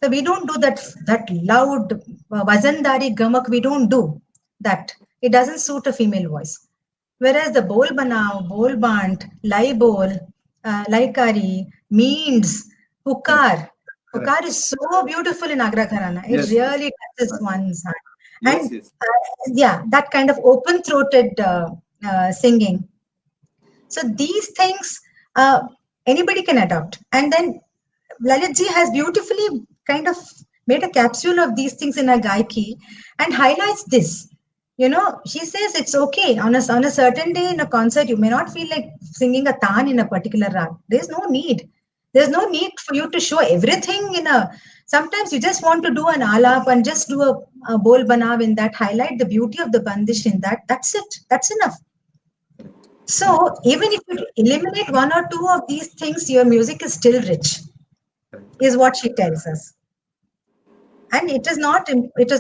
B: So we don't do that loud vazandari gamak. We don't do that. It doesn't suit a female voice. Whereas the bol banao, bol bant, lai bol, laikari, means, hukar.
A: Correct.
B: Hukar is so beautiful in Agra Gharana. It
A: Yes, yes.
B: really touches one's heart.
A: Yes,
B: And
A: yes.
B: yeah, that kind of open throated singing. So these things anybody can adopt. And then Lalitji has beautifully kind of made a capsule of these things in her Gaiki and highlights this. She says it's okay on a certain day in a concert. You may not feel like singing a tan in a particular rag. There's no need. There's no need for you to show everything in a. Sometimes you just want to do an alap and just do a bol banav in that, highlight the beauty of the bandish in that. That's it. That's enough.
A: Correct. Correct.
B: So even if you eliminate one or two of these things, your music is still rich,
A: Correct.
B: is what she tells us. And it is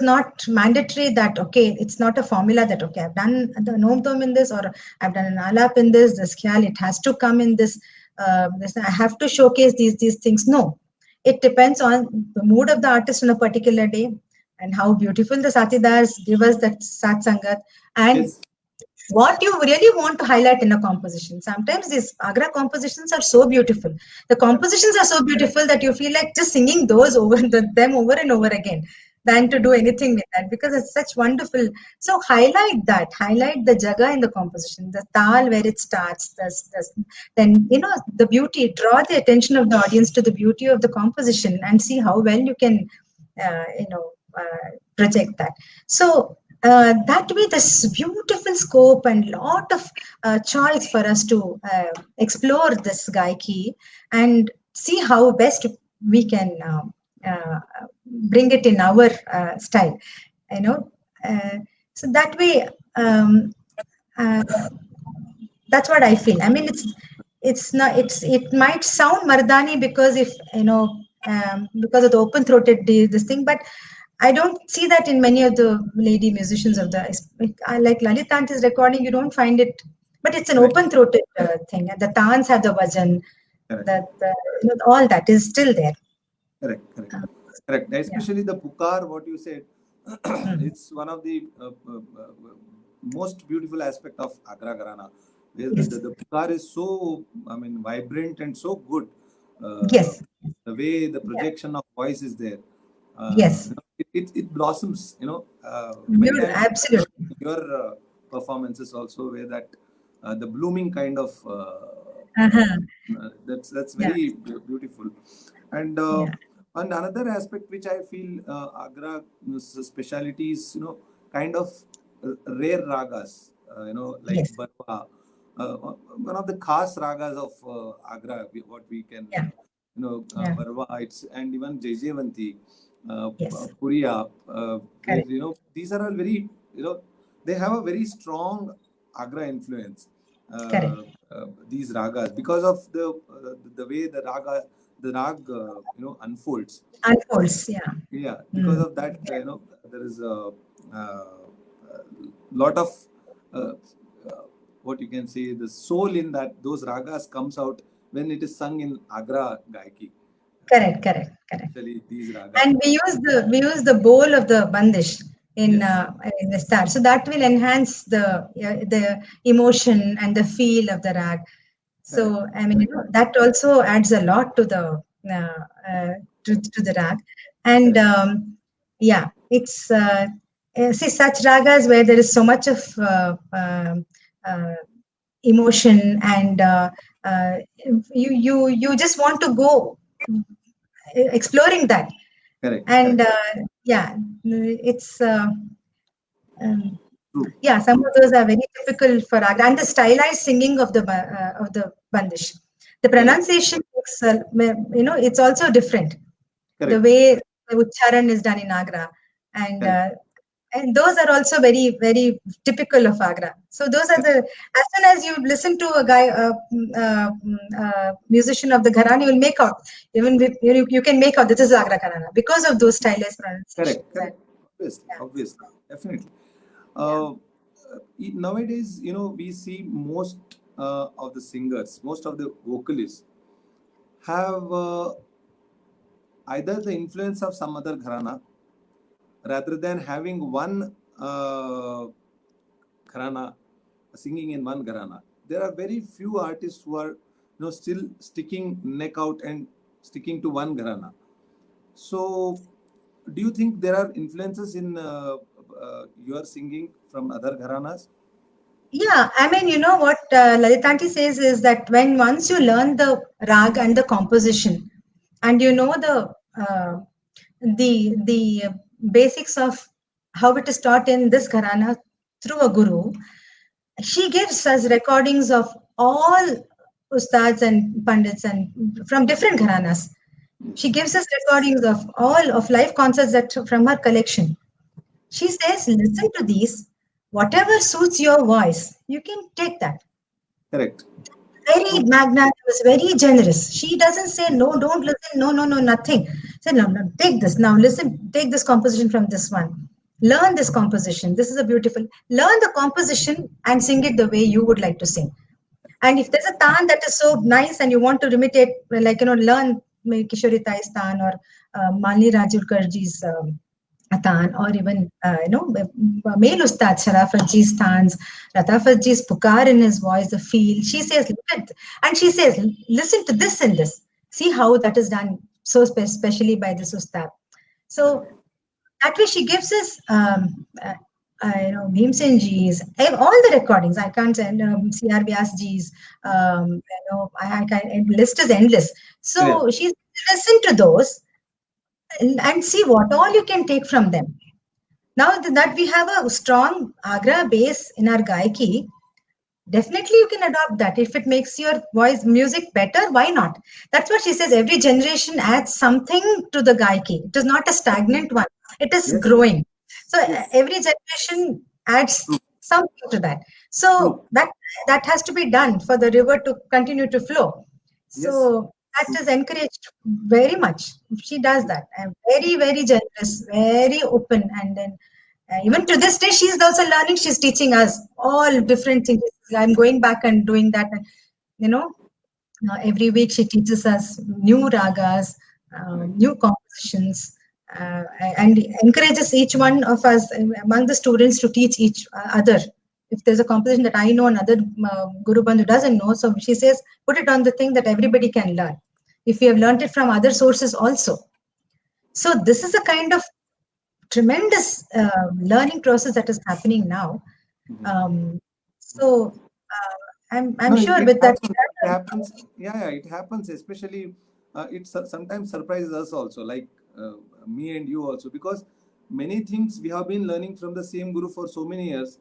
B: not mandatory that, okay, it's not a formula that, okay, I've done the nom tom in this, or I've done an alap in this khyal, it has to come in this I have to showcase these things. No, it depends on the mood of the artist on a particular day, and how beautiful the satidars give us that sat sangat, and
A: Yes.
B: what you really want to highlight in a composition. Sometimes these Agra compositions are so beautiful. The
A: Correct.
B: compositions are so beautiful that you feel like just singing those them over and over again than to do anything with that, because it's such wonderful. So highlight the jaga in the composition, the tal where it starts, then the beauty, draw the attention of the audience to the beauty of the composition and see how well you can project that. So that way, this beautiful scope and lot of choice for us to explore this gaiki and see how best we can uh, bring it in our style. You know, uh, so that way. Uh, that's what I feel. I mean, it's not it might sound Mardani because if because of the open throated this thing, but I don't see that in many of the lady musicians of the I like Lalit Auntie's recording. You don't find it, but it's an
A: Correct.
B: open throated thing. And the tans have the vajan,
A: Correct.
B: that all that is still there.
A: Correct. Correct.
B: Uh,
A: Correct.
B: yeah.
A: Especially the pukar, what you said,
B: Mm.
A: it's one of the most beautiful aspect of Agra Gharana.
B: Yes.
A: The pukar is so, I mean, vibrant and so good.
B: Yes.
A: The way the
B: Yeah.
A: projection of voice is there,
B: Yes.
A: it blossoms. Many times
B: Absolutely.
A: your performances also where that the blooming kind of
B: Uh-huh.
A: that's
B: Yeah.
A: very beautiful. And
B: Yeah.
A: and another aspect which I feel Agra speciality is kind of rare ragas, like
B: Yes.
A: Barwa, one of the khas ragas of Agra, what we can
B: Yeah. Yeah.
A: Barwa, it's and even Jaijevanti,
B: Yes.
A: Puriya, where
B: Correct.
A: these are all very they have a very strong Agra influence.
B: Correct.
A: These ragas because of the way the rag unfolds.
B: Unfolds. Yeah.
A: Yeah, because
B: Mm.
A: of that there is a lot of uh, uh, what you can say the soul in that those ragas comes out when it is sung in Agra Gaiki,
B: Correct. Correct. Correct.
A: especially these ragas.
B: And we use the bowl of the bandish
A: Yes,
B: in the start, so that will enhance the emotion and the feel of the rag.
A: correct,
B: So I mean,
A: correct,
B: that also adds a lot to the uh, uh, to the rag, and
A: correct,
B: yeah, it's see such ragas where there is so much of uh, emotion and uh, you just want to go exploring that.
A: correct,
B: And
A: correct.
B: yeah, it's um,
A: True,
B: yeah, some of
A: true,
B: those are very typical for Agra. And the stylized singing of the bandish, the
A: correct,
B: pronunciation looks, it's also different. The
A: correct,
B: way the ucharan is done in Agra, and
A: correct.
B: those are also very very typical of Agra. So those are the, as soon as you listen to a guy, musician of the Gharani, you will make out, even with, you can make out this is Agra Gharana because of those stylized
A: Correct,
B: pronunciations. And
A: correct. Obviously,
B: yeah,
A: obviously, definitely.
B: yeah,
A: Nowadays, we see most of the singers, most of the vocalists have either the influence of some other gharana rather than having one gharana, singing in one gharana. There are very few artists who are still sticking neck out and sticking to one gharana. So, do you think there are influences in your singing from other gharanas?
B: yeah. I mean, you know what Lalitanti says is that when once you learn the rag and the composition, and you know the basics of how it is taught in this gharana through a guru, she gives us recordings of all ustads and pandits and from different gharanas. She
A: Yes,
B: gives us recordings of all of live concerts that from her collection. She says, listen to these. Whatever suits your voice, you can take that.
A: correct.
B: Very
A: True.
B: magnanimous, very generous. She doesn't say, no, don't listen, no, no, no, nothing. Say, no, no, take this. Now listen, take this composition from this one. Learn this composition. This is a beautiful. Learn the composition and sing it the way you would like to sing. And if there's a tan that is so nice and you want to imitate, like, learn Kishori Tai's tan or Malini Rajulkarji's Atan, or even, male Ustad Sharafatji's Tans, Ratafatji's Pukar in his voice, the feel. She says, look at, and she says, listen to this and this. See how that is done, so especially by this Ustad. So
A: Correct.
B: that way she gives us Bhimsenji's, all the recordings. I can't say CR Vyasji's, I can, list is endless.
A: Yeah.
B: So she's listen to those, and see what all you can take from them. Now that we have a strong Agra base in our Gaiki, definitely you can adopt that. If it makes your voice music better, why not? That's what she says. Every generation adds something to the Gaiki. It is not a stagnant one. It is
A: Yes,
B: growing. So
A: yes,
B: every generation adds
A: true,
B: something to that.
A: true,
B: So that has to be done for the river to continue to flow.
A: yes,
B: So that
A: true.
B: is encouraged very much. She does that. And very, very generous, very open, and then even to this day, she's also learning. She's teaching us all different things. I'm going back and doing that. And, you know, every week she teaches us new ragas,
A: Right.
B: new compositions, and encourages each one of us among the students to teach each other. If there's a composition that I know another Guru Bandhu doesn't know, so she says, put it on the thing that everybody can learn. If we have learned it from other sources also. So this is a kind of tremendous learning process that is happening now.
A: Mhm.
B: Um, so I'm
A: No,
B: sure
A: it
B: with that.
A: happens. It happens. Yeah, yeah, it happens. Especially, it sometimes surprises us also, like uh, me and you also, because many things we have been learning from the same guru for so many years.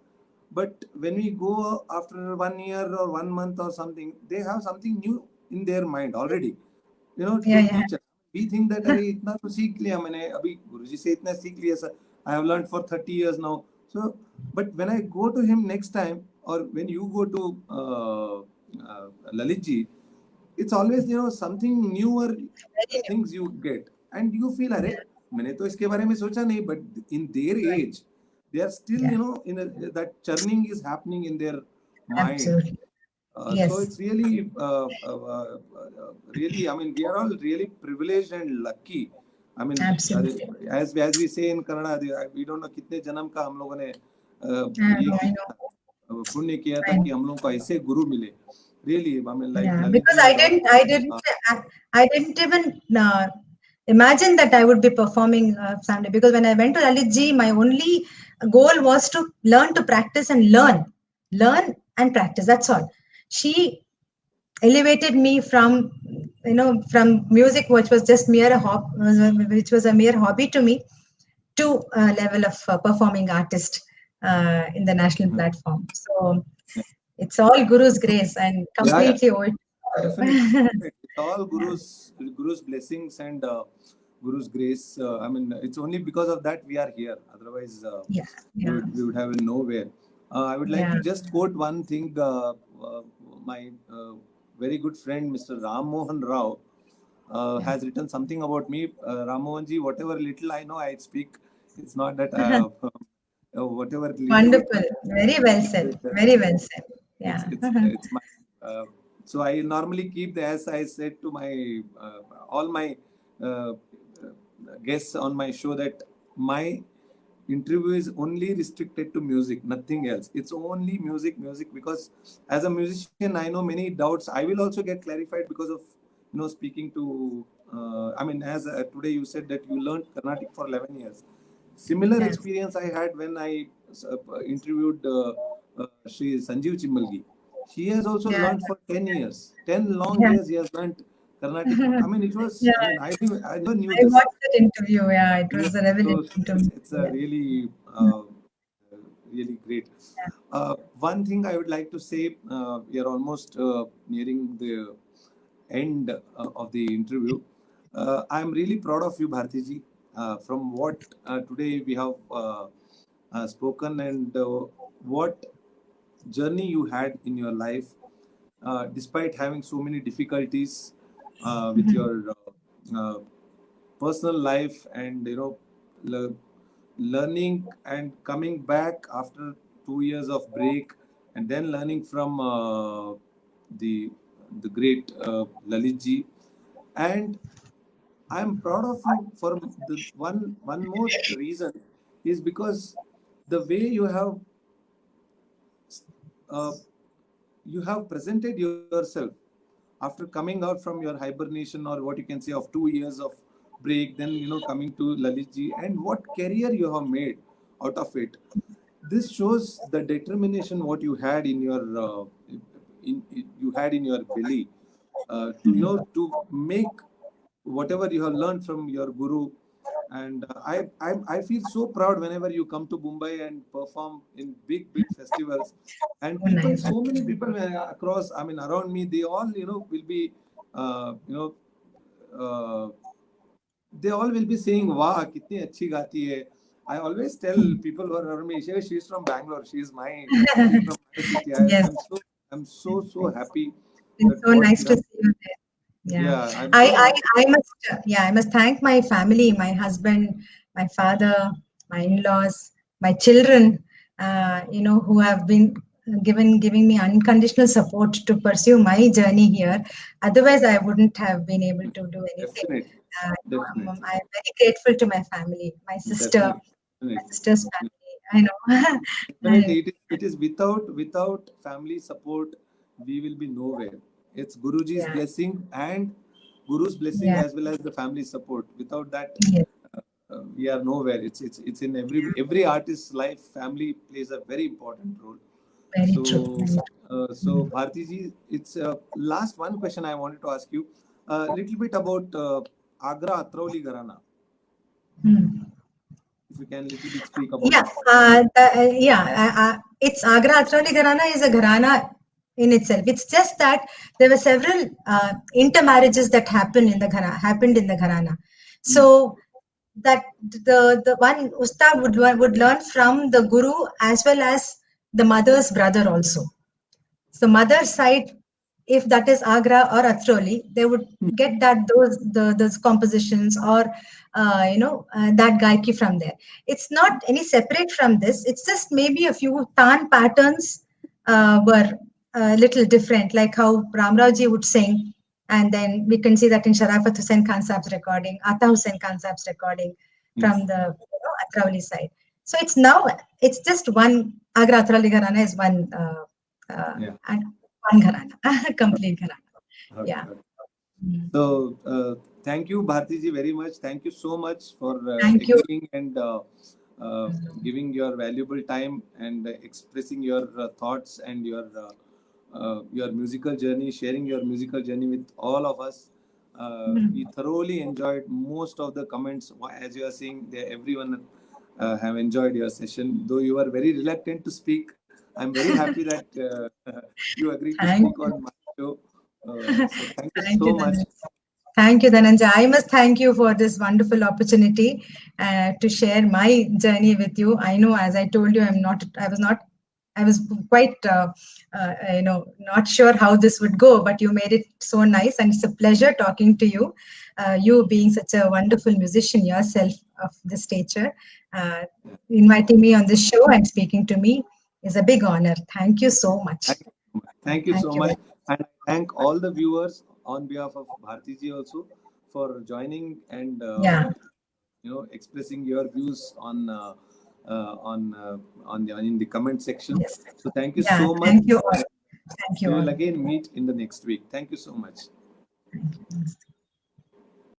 A: But when we go after 1 year or 1 month or something, they have something new in their mind already,
B: Yeah,
A: to
B: yeah,
A: teach us. We think that अरे इतना तो सीख लिया मैंने अभी गुरुजी से इतना सीख लिया sir. I have learned for 30 years now. So, but when I go to him next time, or when you go to Lalit ji, it's always something newer
B: very new.
A: things you get, and you feel अरे मैंने तो इसके बारे में सोचा नहीं, but in their
B: Right.
A: age they are still
B: Yeah,
A: that churning is happening in their mind.
B: absolutely.
A: So
B: Yes,
A: it's really, I mean, we are all really privileged and lucky. I mean,
B: absolutely.
A: as we say in Kannada, we don't know कितने जन्म का हम लोगों ने ये
B: I
A: किया
B: know,
A: था, पुण्य किया था
B: I know.
A: कि हम लोगों को ऐसे गुरु मिले. Really, I mean, like
B: Yeah,
A: Lalit
B: because
A: ji and all. Uh,
B: I didn't even imagine that I would be performing someday. Because when I went to Lalit ji, my only goal was to learn to practice and learn and practice. That's all. She elevated me from from music, which was just which was a mere hobby to me, to a level of performing artist in the national platform. So it's all Guru's grace and
A: yeah, yeah,
B: completely owed to
A: definitely.
B: Guru.
A: It's all Guru's blessings and Guru's grace. I mean, it's only because of that we are here. Otherwise,
B: Yeah, yeah,
A: we would have been nowhere. I would like
B: yeah,
A: to just quote one thing. My very good friend, Mr. Ram Mohan Rao,
B: yeah.
A: has written something about me. Ram Mohan ji, whatever little I know, I speak. It's not that whatever little it
B: Wonderful. Very well said.
A: is.
B: Very well said.
A: it's
B: Yeah.
A: it's it's my uh, so I normally keep the, as I said to my all my uh, guests on my show, that my interview is only restricted to music, nothing else. It's only music, because as a musician I know many doubts I will also get clarified because of speaking to I mean, as today you said that you learned Carnatic for 11 years. Similar
B: Yes.
A: experience I had when I interviewed Shri Sanjeev Chimmalgi. He has also
B: Yeah.
A: learned for 10 years. 10 long
B: Yeah.
A: years he has learned Carnatic. I mean, it was,
B: Yeah.
A: I mean, I never knew
B: I
A: this.
B: watched that interview. Yeah. It
A: Yes,
B: was a revelation
A: so
B: to
A: it's,
B: me.
A: it's a
B: Yeah.
A: really, really great. One thing I would like to say, we are almost nearing the end of the interview. I'm really proud of you, Bharti ji, from what today we have spoken, and what journey you had in your life, despite having so many difficulties with your uh, personal life, and le- learning and coming back after 2 years of break, and then learning from the the great Lalit ji. And I'm proud of you for the one more reason, is because the way uh, you have presented yourself after coming out from your hibernation, or what you can say, of 2 years of break, then coming to Lalit ji, and what career you have made out of it. This shows the determination what you had in your you had in your belly, to to make whatever you have learned from your guru, And I feel so proud whenever you come to Mumbai and perform in big festivals. And
B: So
A: people,
B: nice.
A: so many people across, I mean, around me, they all, will be, uh, you know, uh, they all will be saying, "Wow, kitni achhi gati hai." I always tell people who are around me, she's from Bangalore. She's from my city.
B: Yes.
A: I'm so happy
B: It's
A: that
B: so
A: what
B: nice
A: you
B: to
A: have.
B: see you there. Yeah,
A: Yeah, I'm so happy.
B: I must thank my family, my husband, my father, my in-laws, my children, who have been giving me unconditional support to pursue my journey here. Otherwise, I wouldn't have been able to do anything.
A: Definitely,
B: I'm
A: definitely,
B: very grateful to my family, my sister,
A: definitely,
B: my
A: definitely.
B: sister's family. I know. And
A: Definitely, it is without family support, we will be nowhere. It's Guruji's
B: yeah,
A: blessing and Guru's blessing
B: yeah,
A: as well as the family support. Without that,
B: yes,
A: we are nowhere. It's in every artist's life. Family plays a very important role.
B: very true.
A: So,
B: Very
A: so Bharti ji, it's last one question I wanted to ask you. A little bit about Agra Atrauli Gharana.
B: true. Hmm.
A: If you can little bit speak about
B: Yeah,
A: it.
B: it's Agra Atroli Gharana is a gharana in itself. It's just that there were several intermarriages that happened in the gharana.
A: Hmm.
B: So that the one Ustad would learn from the guru as well as the mother's brother also. So mother side, if that is Agra or Atroli, they would get those compositions or that gaiki from there. It's not any separate from this. It's just maybe a few tan patterns were a little different, like how Ramrauji would sing, and then we can see that in Sharafat Hussain Khan Saab's recording, Ata Hussain Khan Saab's recording from
A: Yes.
B: the Atrauli side. So it's just one Agra Atroli Gharana is one.
A: Yeah.
B: And one gharana, complete gharana.
A: Okay.
B: Yeah.
A: Okay.
B: Mm.
A: So, thank you, Bharti ji, very much. Thank you so much for
B: Thank you.
A: agreeing and giving your valuable time and expressing your thoughts and your musical journey, sharing your musical journey with all of us. We
B: Mm.
A: thoroughly enjoyed most of the comments. As you are seeing, everyone have enjoyed your session. Though you are very reluctant to speak, I'm very happy that you agreed to
B: Thank
A: speak
B: you.
A: on my show. So thank you
B: Thank you,
A: so much.
B: Dhananjay. Thank you, Dhananjay. I must thank you for this wonderful opportunity to share my journey with you. I know, as I told you, I was quite, not sure how this would go, but you made it so nice, and it's a pleasure talking to you. You being such a wonderful musician yourself of this stature, uh, inviting me on this show and speaking to me is a big honor. Thank you so much.
A: Thank you so much. Thank you
B: Thank
A: so
B: you
A: much.
B: very
A: And I thank all the viewers on behalf of Bharti ji also for joining and
B: Yeah.
A: expressing your views in the comment section.
B: Yes.
A: So thank you
B: Yeah.
A: so much.
B: Thank you all. Thank you
A: We will
B: all.
A: again meet in the next week. Thank you so much.
B: Thank you.